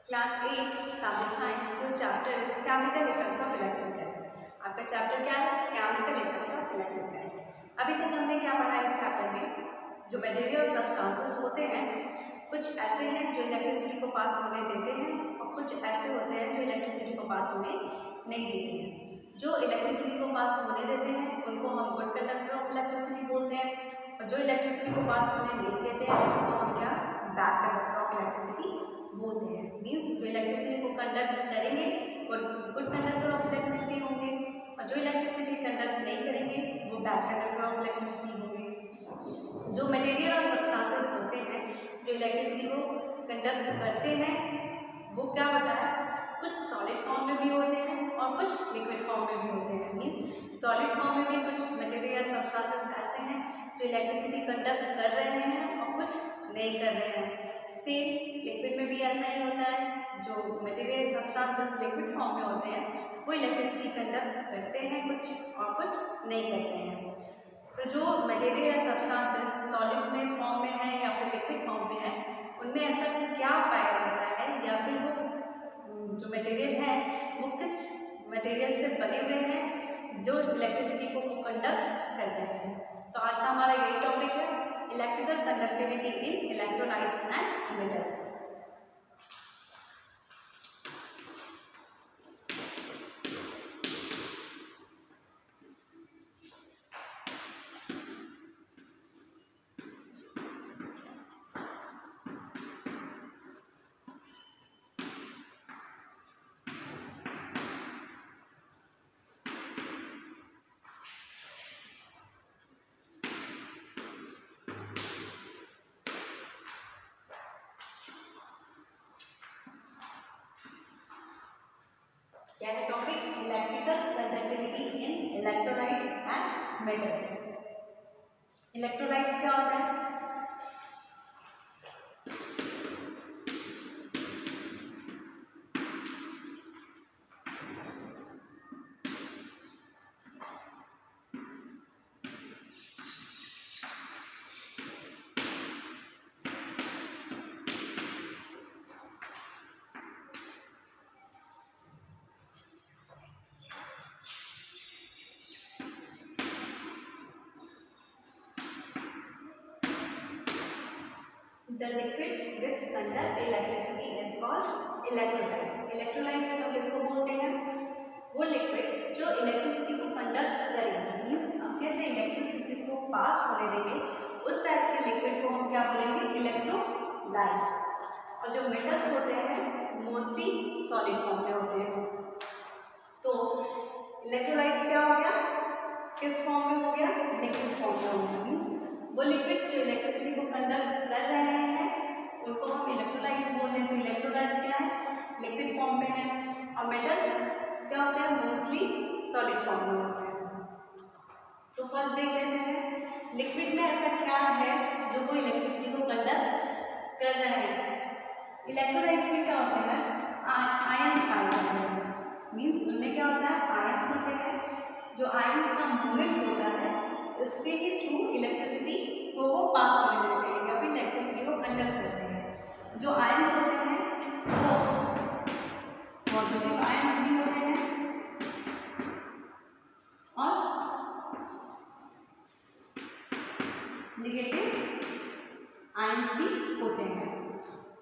Class 8 subject science जो chapter is chemical effects of electric current. आपका chapter क्या है? Chemical effects of electric current. अभी तक हमने क्या पढ़ा इस चैप्टर में? जो मटेरियल और सब्सटेंसेस होते हैं कुछ ऐसे हैं जो इलेक्ट्रिसिटी को पास होने देते हैं और कुछ ऐसे होते हैं जो इलेक्ट्रिसिटी को पास होने नहीं देते हैं। जो इलेक्ट्रिसिटी को पास होने देते हैं उनको हम गुड कंडक्टर ऑफ इलेक्ट्रिसिटी बोलते हैं और जो इलेक्ट्रिसिटी को पास होने नहीं देते हैं उनको हम क्या बैड कंडक्टर ऑफ इलेक्ट्रिसिटी बोलते हैं। मीन्स जो इलेक्ट्रिसिटी को कंडक्ट करेंगे वो गुड कंडक्टर ऑफ इलेक्ट्रिसिटी होंगे और जो इलेक्ट्रिसिटी कंडक्ट नहीं करेंगे वो बैड कंडक्टर ऑफ इलेक्ट्रिसिटी होंगे। जो मटेरियल और सब्सटेंसेस होते हैं जो इलेक्ट्रिसिटी को कंडक्ट करते हैं वो क्या होता है, कुछ सॉलिड फॉर्म में भी होते हैं और कुछ लिक्विड फॉर्म में भी होते हैं। मीन्स सॉलिड फॉर्म में भी कुछ मटेरियल सब्सटेंसेस ऐसे हैं जो इलेक्ट्रिसिटी कंडक्ट कर रहे हैं और कुछ नहीं कर रहे हैं। सेम लिक्विड में भी ऐसा ही होता है, जो मटेरियल सब्सटेंसेस लिक्विड फॉर्म में होते हैं वो इलेक्ट्रिसिटी कंडक्ट करते हैं कुछ और कुछ नहीं करते हैं। तो जो मटेरियल सब्सटेंसेस सॉलिड में फॉर्म में है या फिर लिक्विड फॉर्म में है उनमें ऐसा क्या पाया जाता है या फिर वो जो मटेरियल है वो किस मटेरियल से बने हुए हैं जो इलेक्ट्रिसिटी को कंडक्ट करते हैं। तो आज का हमारा यही टॉपिक है, electrical conductivity in electrolytes and metals. क्या है topic? Electrical conductivity in electrolytes and metals. Electrolytes क्या होता है? The liquids which conduct electricity is called electrolyte। Electrolytes हम किसको बोलते हैं? वो लिक्विड जो इलेक्ट्रिसिटी को कंडक्ट करेंगे। मीन्स हम कैसे इलेक्ट्रिसिटी को पास होने देंगे उस टाइप के लिक्विड को हम क्या बोलेंगे? इलेक्ट्रोलाइट्स। और जो मेटल्स होते हैं मोस्टली सॉलिड फॉर्म में होते हैं। तो इलेक्ट्रोलाइट्स क्या हो गया? किस फॉर्म में हो गया? लिक्विड फॉर्म में हो गया। मीन्स वो लिक्विड जो इलेक्ट्रिसिटी को कंडक्ट कर रहे हैं उनको हम इलेक्ट्रोलाइट्स बोल रहे हैं। तो इलेक्ट्रोलाइट्स क्या है? लिक्विड फॉर्म में है। और मेटल्स क्या होते हैं? मोस्टली सॉलिड फॉर्म में होते हैं। तो फर्स्ट देख लेते हैं लिक्विड में ऐसा क्या है जो वो इलेक्ट्रिसिटी को कंडक्ट कर रहे हैं। इलेक्ट्रोलाइट्स में क्या होते हैं? आयंस पाए जाते हैं। मीन्स उनमें क्या होता है? आयंस होते हैं। जो आयंस का मूवमेंट होता है उसके ही थ्रू इलेक्ट्रिसिटी को वो पास होने देते हैं या फिर इलेक्ट्रिसिटी को कंडक्ट करते हैं। जो आयंस होते हैं वो पॉजिटिव आयंस भी होते हैं और नेगेटिव आयंस भी होते हैं।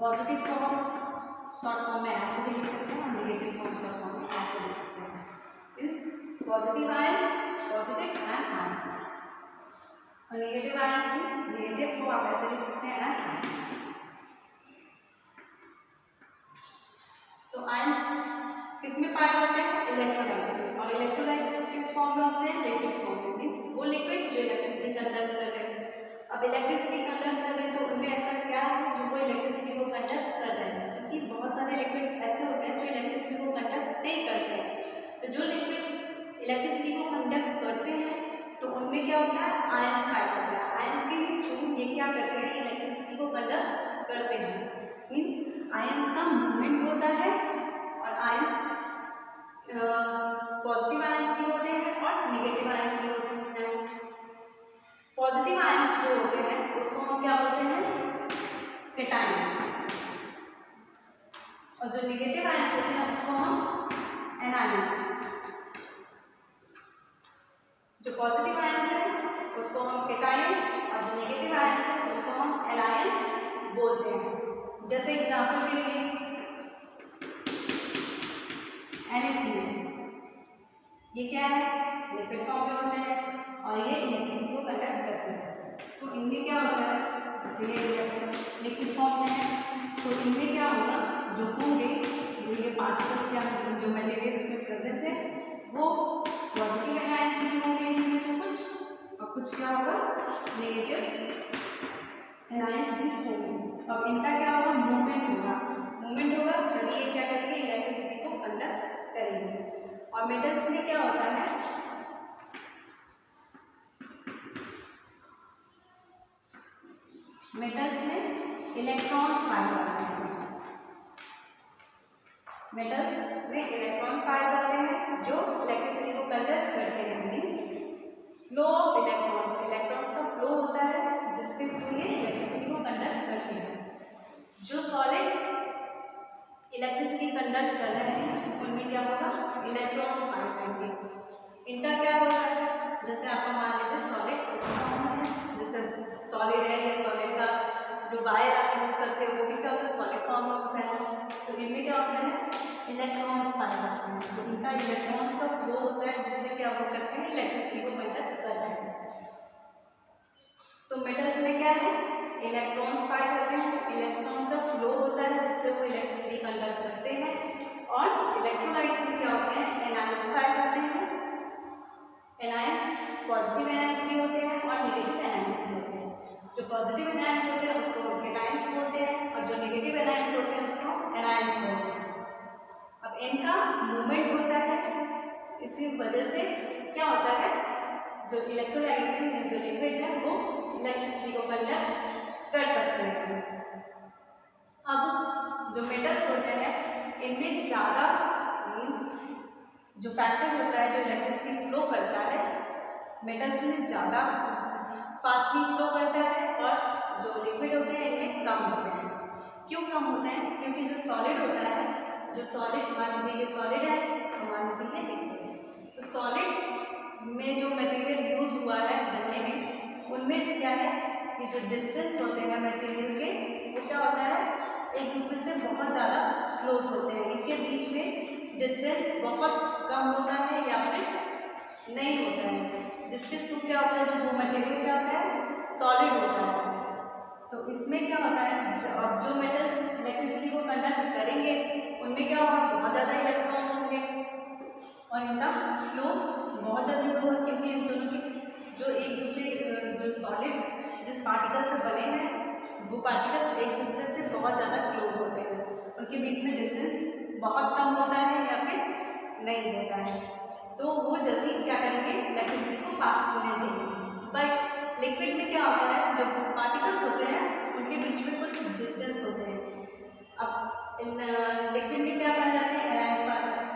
पॉजिटिव फॉर्म शॉर्ट फॉर्म में ऐसे भी लिख सकते हैं और नेगेटिव फॉर्म शॉर्ट फॉर्म में ऐसे लिख सकते हैं। इस positive ions positive and ions और नेगेटिव आयंस मीन्स नेगेटिव को आप ऐसे लिख सकते हैं आयंस। तो आयंस किसमें पाए जाते हैं? इलेक्ट्रोलाइट्स में। और इलेक्ट्रोलाइट्स किस फॉर्म में होते हैं? लिक्विड फॉर्म में। मीन्स वो लिक्विड जो इलेक्ट्रिसिटी कंडक्ट कर रहे हैं। अब इलेक्ट्रिसिटी कंडक्ट कर रहे हैं तो उनमें ऐसा क्या है जो वो इलेक्ट्रिसिटी को कंडक्ट कर रहे हैं? क्योंकि बहुत सारे लिक्विड्स ऐसे होते हैं जो इलेक्ट्रिसिटी को कंडक्ट नहीं करते हैं। तो जो लिक्विड इलेक्ट्रिसिटी को कंडक्ट करते हैं तो उनमें क्या होता है? आयंस पाया जाता है। आयंस के थ्रू ये क्या करते हैं? इलेक्ट्रिसिटी को कंडक्ट करते हैं। मीन्स आयंस का मूवमेंट होता है और आयंस पॉजिटिव आयंस भी होते हैं और नेगेटिव आयंस भी होते हैं। पॉजिटिव आयंस जो होते हैं उसको हम क्या बोलते हैं? कैटायंस। और जो नेगेटिव आयंस होते हैं उसको हम एनायंस, जो पॉजिटिव आयंस है उसको हम केटायंस और जो नेगेटिव आयंस है उसको हम एनायंस बोलते हैं। जैसे एग्जांपल के लिए NaCl, ये क्या है, लिक्विड फॉर्म में होते हैं और ये इलेक्ट्रिसिटी को कंडक्ट करते हैं। तो इनमें क्या होता है, जैसे ये लिक्विड फॉर्म में है तो इनमें क्या होगा, जो होंगे ये पार्टिकल्स या जो मटेरियल इसमें प्रेजेंट है वो पॉजिटिव एनायंस में होंगे इसमें से कुछ, और कुछ क्या होगा नेगेटिव एनायंस भी होंगे। अब इनका क्या होगा, मूवमेंट होगा तभी ये क्या करेंगे, इलेक्ट्रिसिटी को कंडक्ट करेंगे। और मेटल्स में क्या होता है, मेटल्स में इलेक्ट्रॉन्स पाए जाते हैं, मेटल्स में इलेक्ट्रॉन पाए जाते हैं जो इलेक्ट्रिसिटी को कंडक्ट करते हैं। Means flow of electrons, electrons का फ्लो होता है जिसके थ्रू ये इलेक्ट्रिसिटी को कंडक्ट करते हैं। जो सॉलिड इलेक्ट्रिसिटी कंडक्ट कर रहे हैं उनमें क्या होगा, इलेक्ट्रॉन्स पाए जाएंगे। इनका क्या होता है, जैसे आपको मान लीजिए सॉलिड इस फॉर्म में है, जैसे सॉलिड है, या सॉलिड का जो वायर आप यूज करते हैं वो भी क्या होता है, सॉलिड फॉर्म में होता है। तो इनमें क्या होता है, इलेक्ट्रॉन्स पाए जाते हैं। तो इनका इलेक्ट्रॉन्स का फ्लो होता है जिससे क्या वो करते हैं, इलेक्ट्रिसिटी को कंडक्ट कर रहे हैं। तो मेटल्स में क्या है, इलेक्ट्रॉन्स पाए जाते हैं, इलेक्ट्रॉन का फ्लो होता है जिससे वो इलेक्ट्रिसिटी कंडक्ट करते हैं। और इलेक्ट्रोलाइट्स में क्या होते हैं, एनायंस पाए जाते हैं। एनायंस पॉजिटिव एनायंस भी होते हैं और नेगेटिव एनायंस भी होते हैं। जो पॉजिटिव एनायंस होते हैं उसको केटायंस बोलते हैं और जो नेगेटिव एनायंस होते हैं उसको एनायंस बोलते हैं। अब इनका मूवमेंट होता है, इसी वजह से क्या होता है, जो इलेक्ट्रोलाइट्स है, जो लिक्विड है वो इलेक्ट्रिसिटी को कंडक्ट कर सकते हैं। अब जो मेटल्स होते हैं इनमें ज़्यादा मीन्स जो फैक्टर होता है जो इलेक्ट्रिसिटी फ्लो करता है, मेटल्स में ज़्यादा फास्टली फ्लो करता है और जो लिक्विड होते हैं इनमें कम होते हैं। क्यों कम होते हैं, क्योंकि जो सॉलिड होता है, जो सॉलिड मान लीजिए ये सॉलिड है, मान लीजिए ये लिक्विड है, तो सॉलिड में जो मटेरियल यूज हुआ है बनने में उनमें क्या है, ये जो डिस्टेंस होते हैं मटेरियल के वो क्या होता है, एक दूसरे से बहुत ज़्यादा क्लोज होते हैं। इनके बीच में डिस्टेंस बहुत कम होता है या फिर नहीं होता है, जिसके थ्रू क्या होता है, जो वो मटेरियल क्या होता है, सॉलिड होता है। तो इसमें क्या होता है, अब जो मेटल्स इलेक्ट्रिसिटी को कंडक्ट करेंगे उनमें क्या होगा, बहुत ज़्यादा इलेक्ट्रॉन्स होंगे और इनका फ्लो बहुत जल्दी होगा, क्योंकि इन दोनों की जो एक दूसरे जो सॉलिड जिस पार्टिकल से बने हैं वो पार्टिकल्स एक दूसरे से बहुत ज़्यादा क्लोज होते हैं, उनके बीच में डिस्टेंस बहुत कम होता है या फिर नहीं होता है, तो वो जल्दी क्या करेंगे, इलेक्ट्रिसिटी को पास होने देंगे। बट लिक्विड में क्या होता है, जो पार्टिकल्स होते हैं उनके बीच में कुछ डिस्टेंस होते हैं। अब लिक्विड में क्या पाए जाते हैं, एनायंस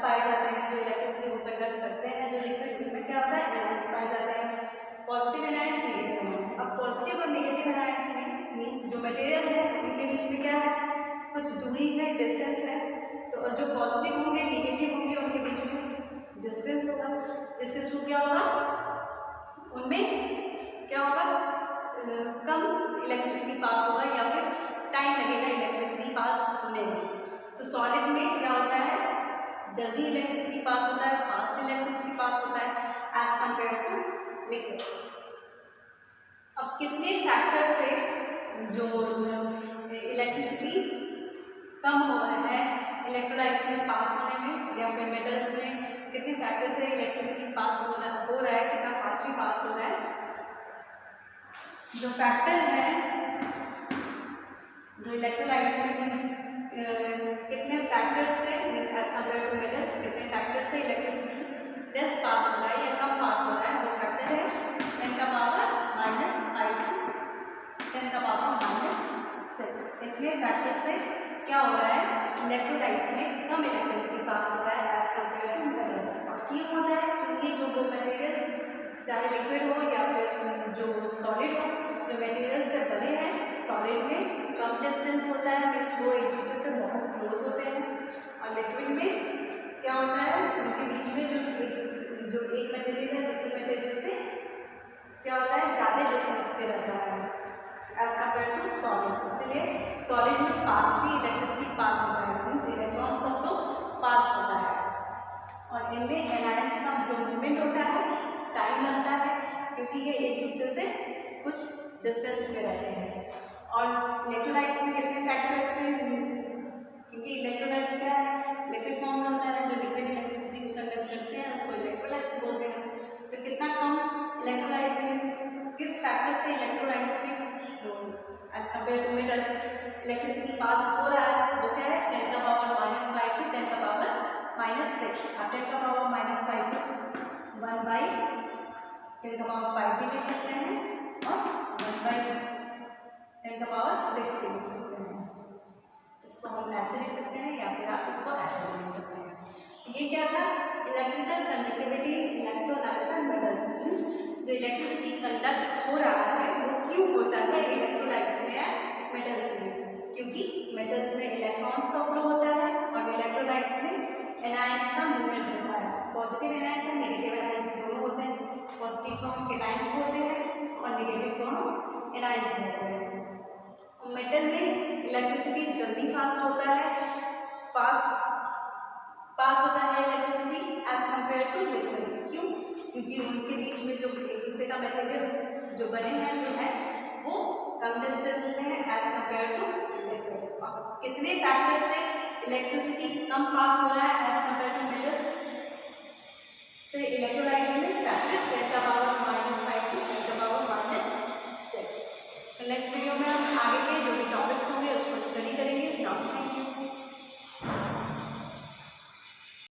पाए जाते हैं जो इलेक्ट्रिसिटी को कंडक्ट करते हैं। जो लिक्विड में क्या होता है, एनायंस पाए जाते हैं, पॉजिटिव एनायंस, नेगेटिव एनायंस। अब पॉजिटिव और नेगेटिव एनायंस में मीन्स जो मटेरियल है उनके बीच में क्या है, कुछ दूरी है, डिस्टेंस है। तो जो पॉजिटिव होंगे नेगेटिव होंगे उनके बीच में डिस्टेंस होगा, जिसके थ्रू क्या होगा, उनमें क्या होगा, कम इलेक्ट्रिसिटी पास होगा या फिर टाइम लगेगा इलेक्ट्रिसिटी पास होने में। तो सॉलिड में क्या होता है, जल्दी इलेक्ट्रिसिटी पास होता है, फास्ट इलेक्ट्रिसिटी पास होता है एज कम्पेयर टू लिक्विड। अब कितने फैक्टर से जो इलेक्ट्रिसिटी कम हो रहा है इलेक्ट्रोलाइट्स में पास होने में या फिर मेटल्स में, कितने फैक्टर से इलेक्ट्रिसिटी पास हो रहा है, कितना फास्टली पास हो रहा है। जो फैक्टर है जो इलेक्ट्रोलाइट्स में कितने फैक्टर से means as compared to metals कितने फैक्टर से इलेक्ट्रिसिटी लेस पास हो रहा है या कम पास हो रहा है, वो फैक्टर है 10 का पावर -5 10 का पावर -6। इतने फैक्टर से क्या हो रहा है, इलेक्ट्रोलाइट्स में कम इलेक्ट्रिसिटी पास हो रहा है एज कम्पेयर टू मेटल्स। और क्यों होता है, क्योंकि जो वो मटेरियल चाहे लिक्विड हो या फिर जो सॉलिड हो, जो मटेरियल से बने हैं सॉलिड में कम डिस्टेंस होता है, मीन्स वो एक दूसरे से बहुत क्लोज होते हैं, और लिक्विड में क्या होता है, उनके बीच में जो एक मटेरियल है दूसरे मटेरियल से क्या होता है, ज़्यादा डिस्टेंस पे रहता है एज कम्पेयर टू सॉलिड। इसलिए सॉलिड में फास्टली इलेक्ट्रिसिटी पास होता है, मीन्स इलेक्ट्रॉन्स का फ्लो फास्ट होता है। और इनमें एनायंस का जो मूवमेंट होता है टाइम लगता है, क्योंकि ये एक दूसरे से कुछ डिस्टेंस पे रहते हैं। और इलेक्ट्रोलाइट्स में कितने फैक्टर्स हैं, क्योंकि इलेक्ट्रोलाइट्स क्या है, लिक्विड फॉर्म में होता है, जो लिक्विड इलेक्ट्रिसिटी को कंडक्ट करते हैं उसको इलेक्ट्रोलाइट्स बोलते हैं। तो कितना कम इलेक्ट्रोलाइट्स मीन्स किस फैक्टर से इलेक्ट्रोलाइट्स की as compared to metals electricity pass हो रहा है, वो क्या है 10 का पावर -5 टू 10 का पावर -6। आप 10 का पावर -5 को 1 बाई 10 का पावर 5 भी लिख सकते हैं और 1 बाई 10 का पावर 6 भी लिख सकते हैं। इसको हम ऐसे लिख सकते हैं या फिर आप इसको ऐसे लिख सकते हैं। ये क्या था, electrical conductivity electrolytes and metals. जो इलेक्ट्रिसिटी कंडक्ट हो रहा है वो क्यों होता है इलेक्ट्रोलाइट्स में या मेटल्स में, क्योंकि मेटल्स में इलेक्ट्रॉन्स का फ्लो होता है और इलेक्ट्रोलाइट्स में एनायंस का मूवमेंट होता है। पॉजिटिव एनायंस और नेगेटिव एनायंस दोनों होते हैं। पॉजिटिव फॉर्म केटायंस होते हैं और नेगेटिव फॉर्म एनायंस होते हैं। मेटल में इलेक्ट्रिसिटी जल्दी फास्ट होता है, फास्ट पास होता है electricity as compared to liquid. क्यों, क्योंकि उनके बीच में जो एक दूसरे का मटेरियल जो बने हैं जो है वो कम डिस्टेंस में है एज कम्पेयर टू लिक्विड। और कितने फैक्टर से इलेक्ट्रिसिटी कम पास हो रहा है एज कम्पेयर टू मेटल्स से इलेक्ट्रोलाइट्स में फैक्टर 10 का पावर -5 टू 10 का पावर -6। तो नेक्स्ट वीडियो में हम आगे के जो भी टॉपिक्स होंगे उसको स्टडी करेंगे।